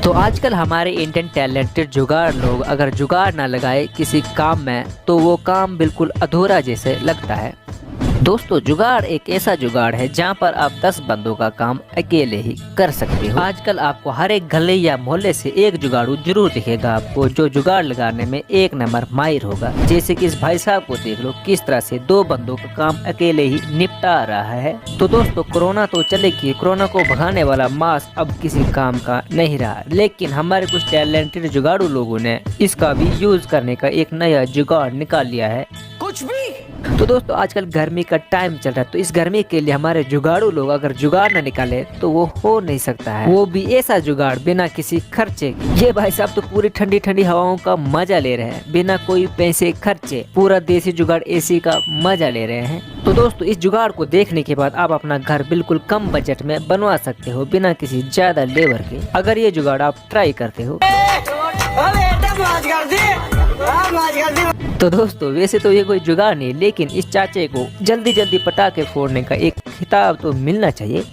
तो आजकल हमारे इंडियन टैलेंटेड जुगाड़ लोग अगर जुगाड़ ना लगाए किसी काम में तो वो काम बिल्कुल अधूरा जैसे लगता है। दोस्तों, जुगाड़ एक ऐसा जुगाड़ है जहाँ पर आप 10 बंदों का काम अकेले ही कर सकते हो। आजकल आपको हर एक गले या मोहल्ले से एक जुगाड़ू जरूर दिखेगा आपको, जो जुगाड़ लगाने में एक नंबर माहिर होगा। जैसे कि इस भाई साहब को देख लो, किस तरह से 2 बंदों का काम अकेले ही निपटा रहा है। तो दोस्तों, कोरोना तो चलेगी, कोरोना को भगाने वाला मास्क अब किसी काम का नहीं रहा, लेकिन हमारे कुछ टैलेंटेड जुगाड़ू लोगों ने इसका भी यूज करने का एक नया जुगाड़ निकाल लिया है। कुछ भी। तो दोस्तों, आजकल गर्मी का टाइम चल रहा है, तो इस गर्मी के लिए हमारे जुगाड़ू लोग अगर जुगाड़ न निकाले तो वो हो नहीं सकता है। वो भी ऐसा जुगाड़ बिना किसी खर्चे के। ये भाई साहब तो पूरी ठंडी ठंडी हवाओं का मजा ले रहे हैं बिना कोई पैसे खर्चे। पूरा देसी जुगाड़ एसी का मजा ले रहे हैं। तो दोस्तों, इस जुगाड़ को देखने के बाद आप अपना घर बिल्कुल कम बजट में बनवा सकते हो बिना किसी ज्यादा लेबर के, अगर ये जुगाड़ आप ट्राई करते हो। तो दोस्तों, वैसे तो ये कोई जुगाड़ नहीं, लेकिन इस चाचे को जल्दी जल्दी पटाखे फोड़ने का एक खिताब तो मिलना चाहिए।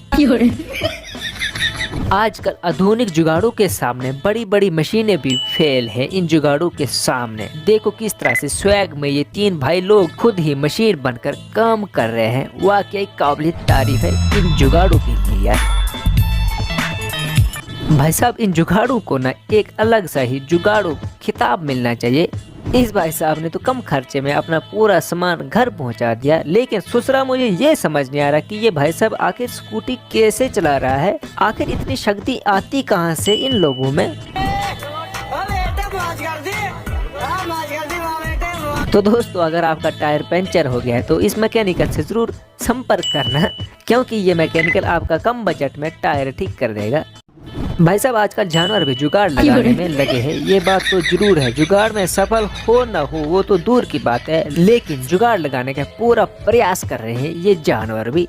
आजकल आधुनिक जुगाड़ों के सामने बड़ी बड़ी मशीनें भी फेल है। इन जुगाड़ों के सामने देखो किस तरह से स्वैग में ये 3 भाई लोग खुद ही मशीन बनकर काम कर रहे हैं। वाकई काबिल तारीफ है इन जुगाड़ों के लिए। भाई साहब, इन जुगाड़ों को ना एक अलग सा ही जुगाड़ू खिताब मिलना चाहिए। इस भाई साहब ने तो कम खर्चे में अपना पूरा सामान घर पहुंचा दिया, लेकिन दूसरा मुझे ये समझ नहीं आ रहा कि ये भाई साहब आखिर स्कूटी कैसे चला रहा है। आखिर इतनी शक्ति आती कहां से इन लोगों में। तो दोस्तों, अगर आपका टायर पंचर हो गया है तो इस मैकेनिकल से जरूर संपर्क करना, क्योंकि ये मैकेनिकल आपका कम बजट में टायर ठीक कर देगा। भाई साहब, आजकल जानवर भी जुगाड़ लगाने में लगे हैं, ये बात तो जरूर है। जुगाड़ में सफल हो न हो वो तो दूर की बात है, लेकिन जुगाड़ लगाने का पूरा प्रयास कर रहे हैं ये जानवर भी।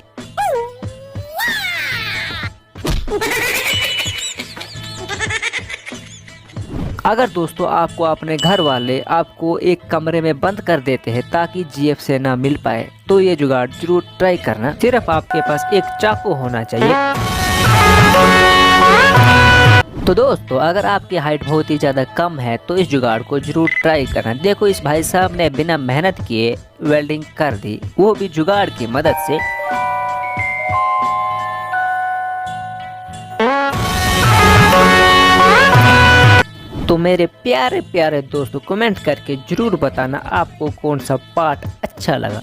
अगर दोस्तों आपको अपने घर वाले आपको एक कमरे में बंद कर देते हैं ताकि जीएफ से ना मिल पाए, तो ये जुगाड़ जरूर ट्राई करना। सिर्फ आपके पास एक चाकू होना चाहिए। तो दोस्तों, अगर आपकी हाइट बहुत ही ज्यादा कम है तो इस जुगाड़ को जरूर ट्राई करना। देखो, इस भाई साहब ने बिना मेहनत किए वेल्डिंग कर दी, वो भी जुगाड़ की मदद से। तो मेरे प्यारे प्यारे दोस्तों, कमेंट करके जरूर बताना आपको कौन सा पार्ट अच्छा लगा।